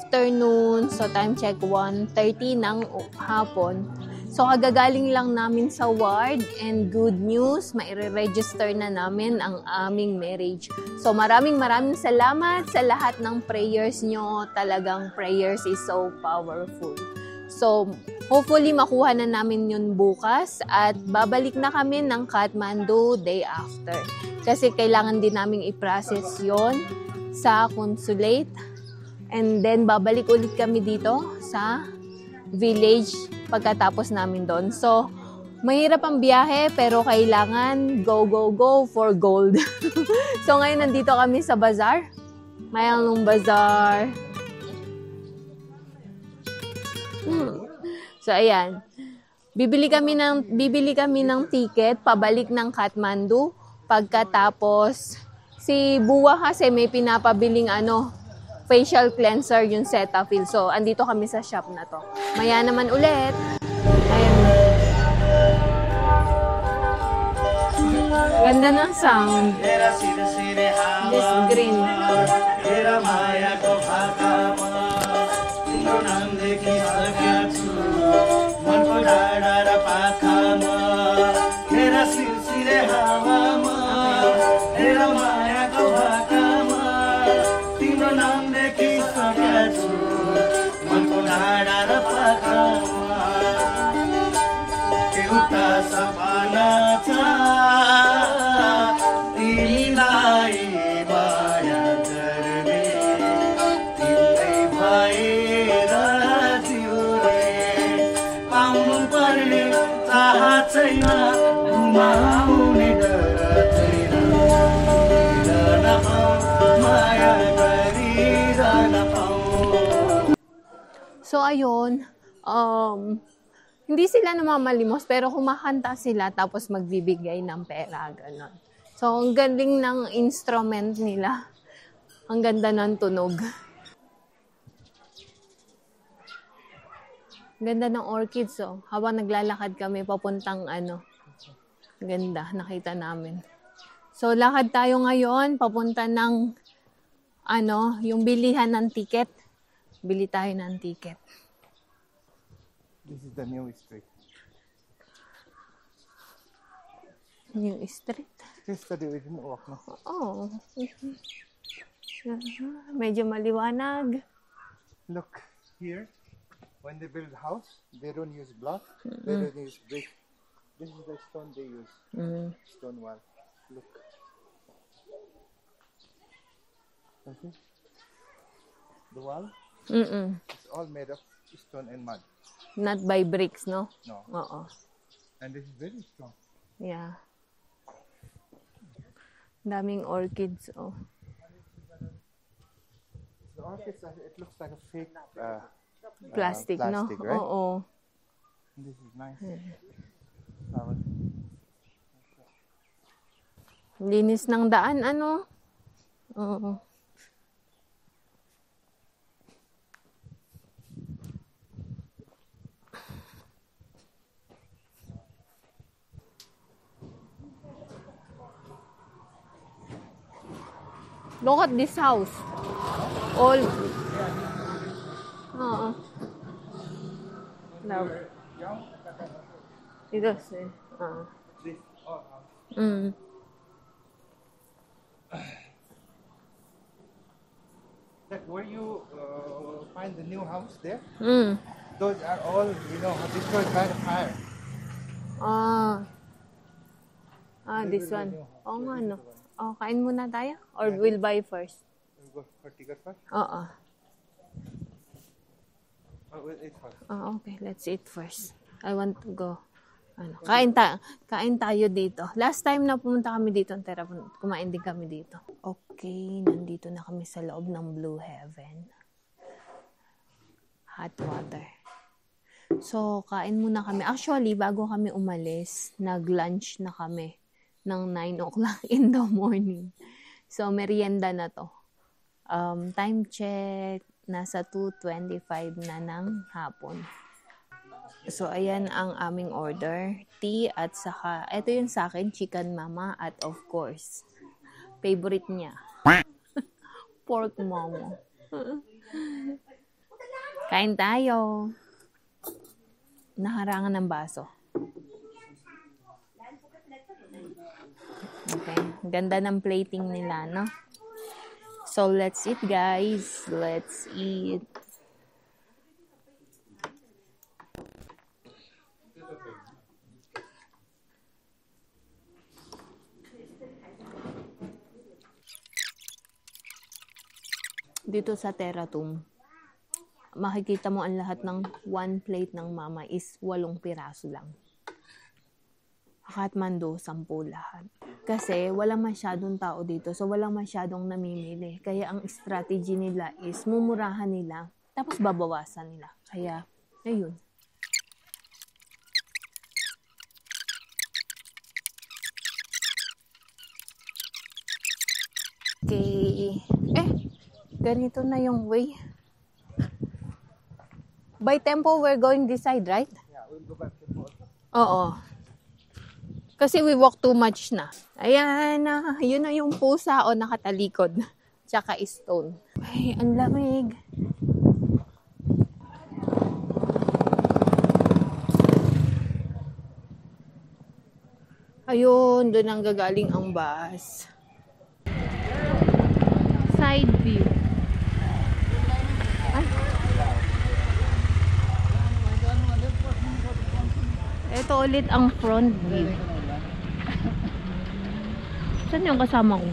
afternoon. So, time check 1:30 ng hapon. So, kagagaling lang namin sa ward and good news, maire-register na namin ang aming marriage. So, maraming salamat sa lahat ng prayers nyo. Talagang prayers is so powerful. So, hopefully makuha na namin yun bukas at babalik na kami ng Kathmandu day after. Kasi kailangan din namin i-process yon sa consulate. And then, babalik ulit kami dito sa village pagkatapos namin doon. So, mahirap ang biyahe pero kailangan go for gold. So, ngayon nandito kami sa bazaar. Mayroong bazaar. So, ayan. Bibili kami ng ticket pabalik ng Kathmandu. Pagkatapos, si Buwa kasi may pinapabiling facial cleanser yung Cetaphil. So, andito kami sa shop na to. Maya naman ulit. Ayan. Ganda ng sound. This green. So, ayun, hindi sila namamalimos, pero kumakanta sila tapos magbibigay ng pera, gano'n. So, ang galing ng instrument nila. Ang ganda ng tunog. Ganda ng orchids, oh. Habang naglalakad kami, papuntang ganda, nakita namin. So, lakad tayo ngayon, papunta ng, yung bilihan ng ticket. Bili tayo ng ticket. This is the new street. New street? Yesterday we didn't walk, no? Oo. Medyo maliwanag. Look, here, when they build house, they don't use block, they don't use brick. This is the stone they use. Stone wall. Look. Okay. The wall? It's all made of stone and mud. Not by bricks, no? No. Oo. And this is very strong. Yeah. Daming orchids, oh. The orchids, it looks like a fake Plastic, no? Right? Oo. This is nice. Linis ng daan, Oo. Look at this house. All. Oo. Love. Ito siya. That where you find the new house there? Those are all, destroyed by the fire. This one. Oo nga, no. Oh, kain muna tayo? Or we'll buy first? We'll go for ticket first? Oo. We'll eat first. Okay. Let's eat first. I want to go. Kain tayo dito. Last time na pumunta kami dito, kumain din kami dito. Okay, nandito na kami sa loob ng Blue Heaven. Hot water. So, kain muna kami. Actually, bago kami umalis, nag-lunch na kami ng 9 o'clock in the morning. So, merienda na to. Time check, nasa 2:25 na ng hapon. So, ayan ang aming order. Tea at saka, ito yung sa akin, chicken mama at of course, favorite niya, pork momo. Kain tayo. Nakarangan ng baso. Okay. Ganda ng plating nila, no? So, let's eat, guys. Let's eat. Dito sa Teratum, makikita mo ang lahat ng one plate ng mama is 8 piraso lang. Kathmandu, 10 lahat. Kasi walang masyadong tao dito, so walang masyadong namimili. Kaya ang strategy nila is mumurahan nila, tapos babawasan nila. Kaya, ayun. Okay. Ganito na yung way. By tempo, we're going this side, right? Yeah, we'll go back to Fort. Oo. Kasi we walk too much na. Ayan na. Yun na yung pusa o nakatalikod. Tsaka stone. Ay, ang lamig. Ayun, doon ang gagaling ang bus. Side view. Ay. Ito ulit ang front view. Saan yung kasama ko?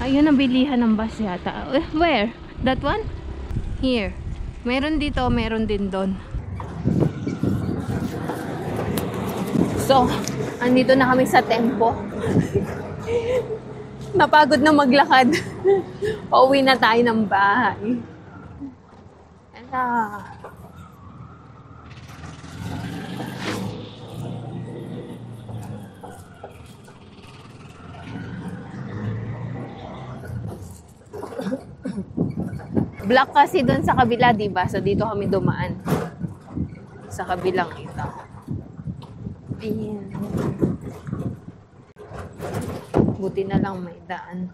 Ayun ang bilihan ng bus yata. Where? That one? Here. Meron dito, meron din doon. So, andito na kami sa tempo. Napagod na maglakad. Pauwi na tayo ng bahay. Ela. Black kasi doon sa kabila, diba? So, dito kami dumaan. Sa kabilang ito. Ayan. Buti na lang may daan.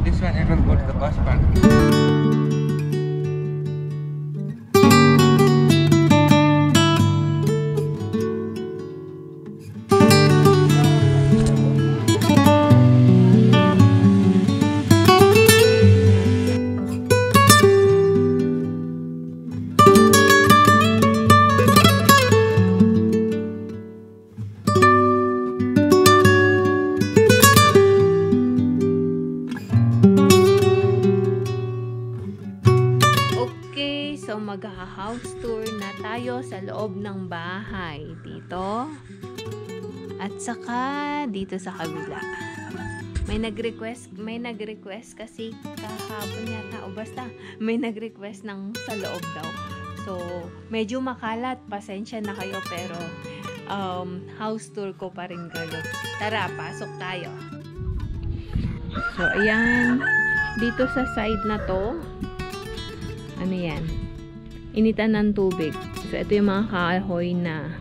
This one, it will go to the bus park. So, mag-house tour na tayo sa loob ng bahay dito. At saka dito sa kabila. May nag-request kasi kahapon yata o basta may nag-request ng sa loob daw. So, medyo makalat. Pasensya na kayo pero house tour ko pa rin kayo. Tara, pasok tayo. So, ayan. Dito sa side na to, ano yan? Initan ng tubig. So, ito yung mga kahoy na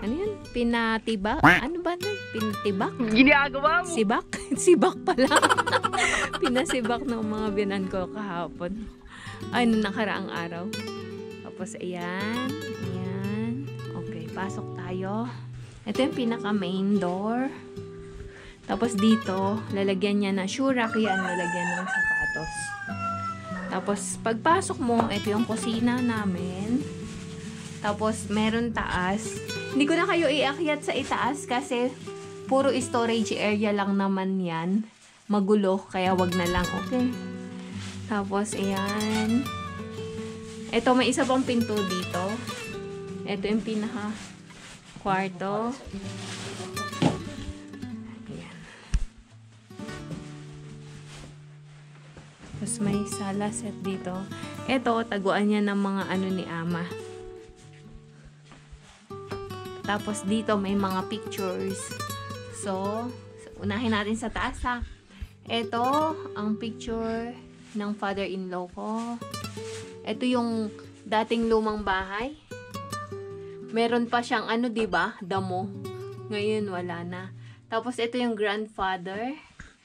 ano yan? Pinatibak? Ano ba nun? Pinatibak? Ginagawa mo! Sibak? Sibak pala. Pinasibak ng mga biyanan ko kahapon. Ay, nung nakaraang araw. Tapos, ayan. Ayan. Okay, pasok tayo. Ito yung pinaka main door. Tapos dito, lalagyan niya na shoe rack yan. Lalagyan ng sapatos. Tapos, pagpasok mo, ito yung kusina namin. Tapos, meron taas. Hindi ko na kayo iakyat sa itaas kasi puro storage area lang naman yan. Magulo, kaya wag na lang, okay? Tapos, ayan. Ito, may isa pang pinto dito. Ito yung pinaka-kwarto. Tapos may sala set dito. Ito, taguan niya ng mga ano ni ama. Tapos dito may mga pictures. So, unahin natin sa taas ha. Ito, ang picture ng father-in-law ko. Ito yung dating lumang bahay. Meron pa siyang ano, 'di ba? Damo. Ngayon wala na. Tapos ito yung grandfather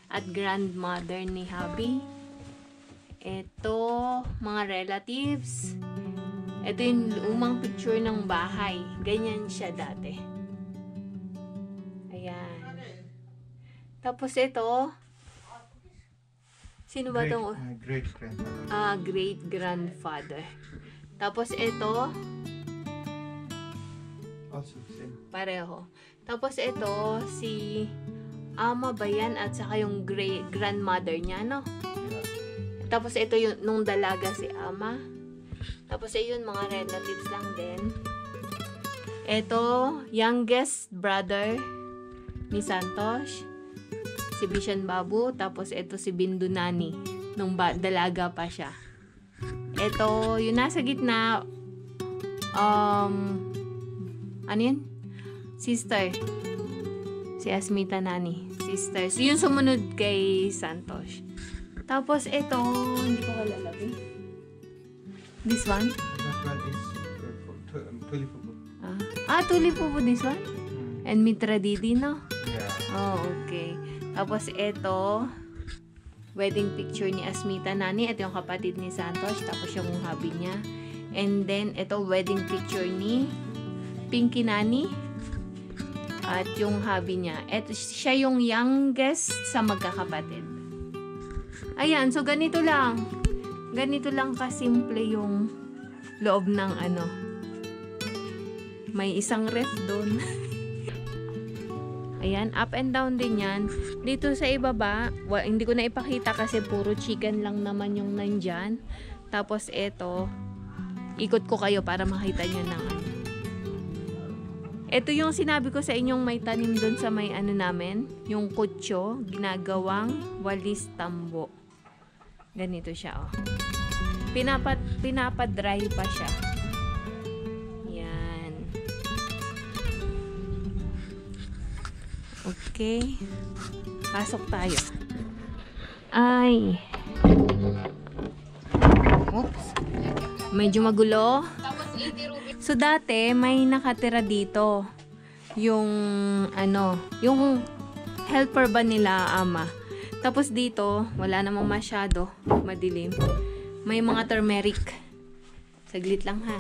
at grandmother ni hubby. Ito, mga relatives. Ito yung lumang picture ng bahay. Ganyan siya dati. Ayan. Tapos ito, sino ba itong? Great-grandfather. Great-grandfather. Tapos ito, Also same. pareho. Tapos ito, si ama ba yan at saka yung grandmother niya, no? Yeah. Tapos ito yung nung dalaga si ama. Tapos ayun, mga relatives lang din. Ito, youngest brother ni Santosh. Si Bishan Babu. Tapos ito si Bindu Nani. Nung dalaga pa siya. Ito, yung nasa gitna, ano yun? Sister. Si Asmita Nani. Sister. So, yung sumunod kay Santosh. Tapos, ito, hindi ko kalalabi. This one? That one is Tulipupu. Tulipupu, this one? And Mitra Didi, no? Yeah. Oh, okay. Tapos, ito, wedding picture ni Asmita Nani. Ito yung kapatid ni Santosh. Tapos, yung hubby niya. And then, ito, wedding picture ni Pinky Nani. At yung hubby niya. Ito, siya yung youngest sa magkakapatid. Ayan, so ganito lang. Ganito lang kasimple yung loob ng ano. May isang ref doon. Ayan, up and down din yan. Dito sa ibaba, hindi ko na ipakita kasi puro chicken lang naman yung nandyan. Tapos eto, ikot ko kayo para makita nyo ng ano. Ito yung sinabi ko sa inyong may tanim doon sa may ano namin, yung kutso, ginagawang walis tambo. Ganito siya, oh. Pinapa-dry pa siya. Yan. Okay. Pasok tayo. Ay. Oops. Medyo magulo. So, dati, may nakatira dito. Yung, ano, yung helper ba nila, ama. Tapos dito, wala namang masyado. Madilim. May mga turmeric. Saglit lang, ha.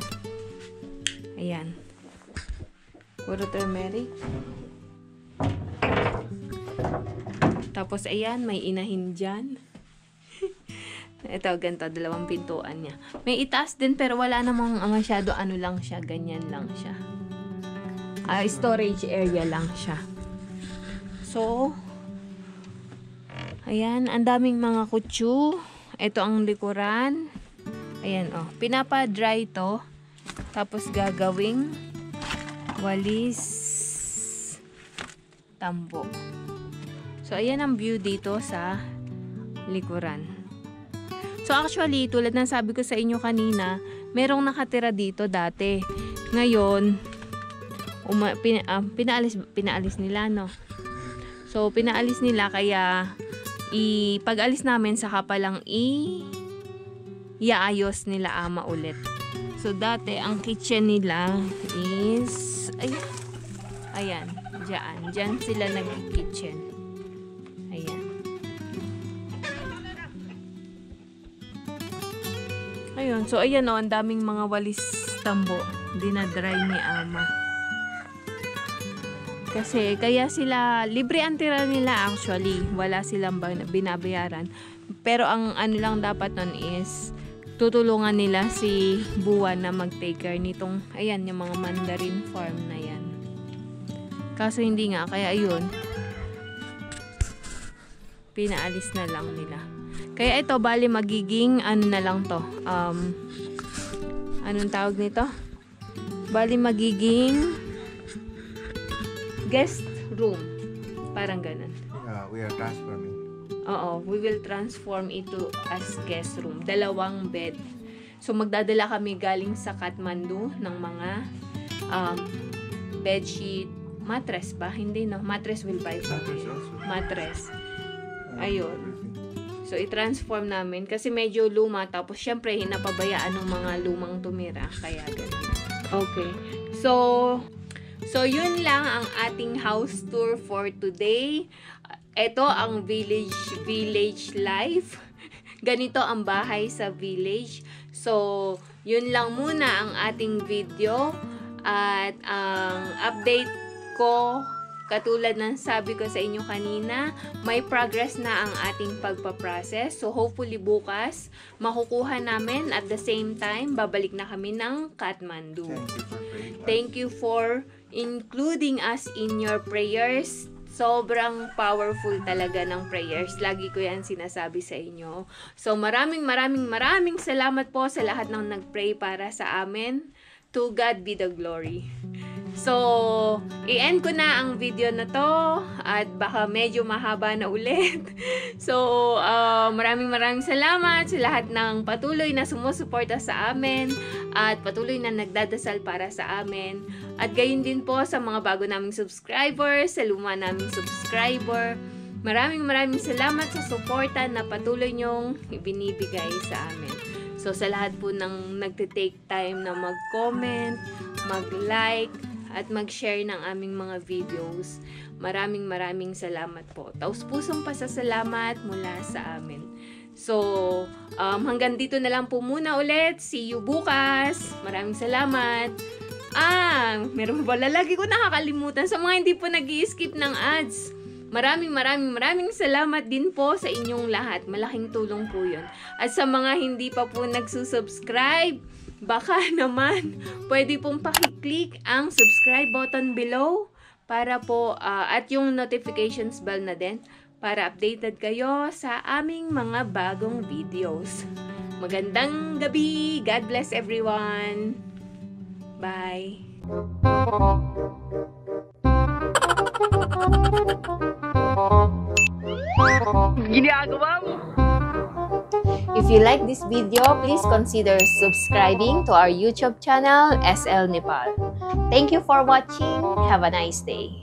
Ayan. Puro turmeric. Tapos, ayan, may inahin dyan. Ito, ganito, 2 pintuan niya. May itaas din, pero wala namang masyado, ano lang siya, ganyan lang siya. Storage area lang siya. So, ayan, ang daming mga kutsu. Ito ang likuran. Ayan, oh. Pinapa-dry to. Tapos gagawing walis tambo. So, ayan ang view dito sa likuran. So, actually, tulad ng sabi ko sa inyo kanina, merong nakatira dito dati. Ngayon, pinaalis nila, no? So, pinaalis nila, kaya pag-alis namin, saka palang iaayos nila ama ulit. So, dati, ang kitchen nila is, ayan, dyan sila nag-kitchen. Ayan. Ayun, so ayan o, ang daming mga walis tambo. Dinadry ni ama. Kasi, kaya sila, libre ang tira nila actually. Wala silang binabayaran. Pero ang ano lang dapat nun is, tutulungan nila si Buwan na mag-take care nitong, ayan, yung mga mandarin farm na yan. Kaso hindi nga, kaya ayun, pinaalis na lang nila. Kaya ito, bali magiging, ano na lang to, anong tawag nito? Bali magiging guest room. Parang ganun. Yeah, we are transforming. Oo, we will transform it as guest room. 2 bed. So, magdadala kami galing sa Kathmandu ng mga bedsheet, mattress ba? Hindi, no? Mattress will buy pa. Mattress. Ayun. So, i-transform namin kasi medyo luma. Tapos, syempre, hinapabayaan ng mga lumang tumira. Kaya, ganun. Okay. So, So, yun lang ang ating house tour for today. Ito ang village life. Ganito ang bahay sa village. So, yun lang muna ang ating video. At ang update ko, katulad ng sabi ko sa inyo kanina, may progress na ang ating pagpaprocess. So, hopefully bukas, makukuha namin. At the same time, babalik na kami ng Kathmandu. Thank you for including us in your prayers. Sobrang powerful talaga ng prayers. Lagi ko yan sinasabi sa inyo. So, maraming salamat po sa lahat ng nagpray para sa amin. To God be the glory. So, i-end ko na ang video na to at baka medyo mahaba na ulit. So, maraming salamat sa lahat ng patuloy na sumusuporta sa amin at patuloy na nagdadasal para sa amin. At gayon din po sa mga bago naming subscribers, sa luma naming subscriber. Maraming salamat sa suporta na patuloy nyong ibinibigay sa amin. So, sa lahat po ng nagte-take time na mag-comment, mag-like, at mag-share ng aming mga videos. Maraming salamat po. Taus-pusong pasasalamat mula sa amin. So, hanggang dito na lang po muna ulit. See you bukas. Maraming salamat. Meron pala, lagi ko nakakalimutan. Sa mga hindi po nag-i-skip ng ads, maraming salamat din po sa inyong lahat. Malaking tulong po yun. At sa mga hindi pa po nagsusubscribe, baka naman pwede pong pakiclick ang subscribe button below para po at yung notifications bell na din para updated kayo sa aming mga bagong videos. Magandang gabi! God bless everyone! Bye! Ginagawa mo! If you like this video, please consider subscribing to our YouTube channel, SL Nepal. Thank you for watching. Have a nice day.